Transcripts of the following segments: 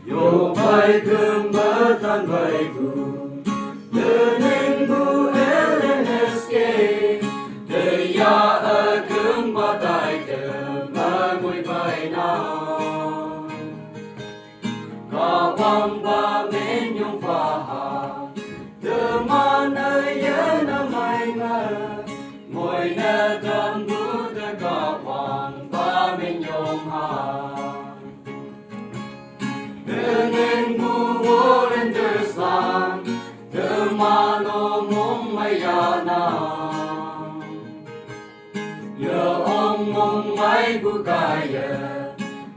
Yo pai kembatan baiku Denengku LNSK Daya kembatai kemagui baina Kawang ba menyong faha Teman ya namai nga Moy na dambu de kawang ba menyong ha Denengmu wolen deslang Temano mong mayana Ya ông mong may bukaya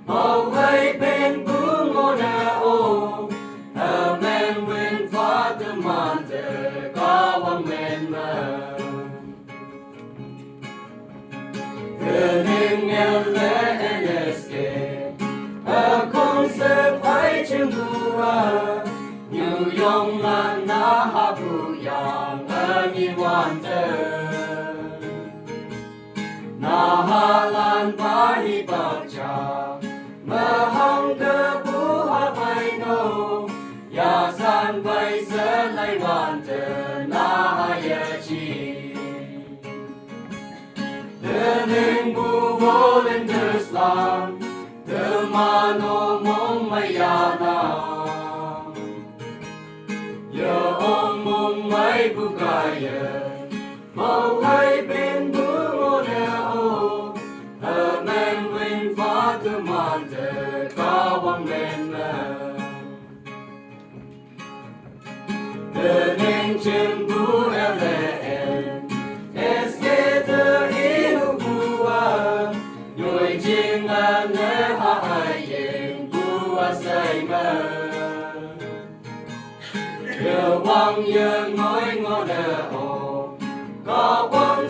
Mau hay pen bungo na o Amen win fa temante Kawang men ma Deneng LNSK Akong sepay cembua New Yong na habuyang aniwanten Nahalan pahipagcha Mahang kebuhabay no Yasan bay selaiwanten Nahayachi Deneng buwolen deslang Temano mong mayana Ya ông mong may bukaya Mau hay bên bungo na o Amen win fa temante Kawang men na Deneng cembu LN SK terihubua Yoi jingan ne haayeng bua sayma Ya wang yang ngoi ngô nè o Có quang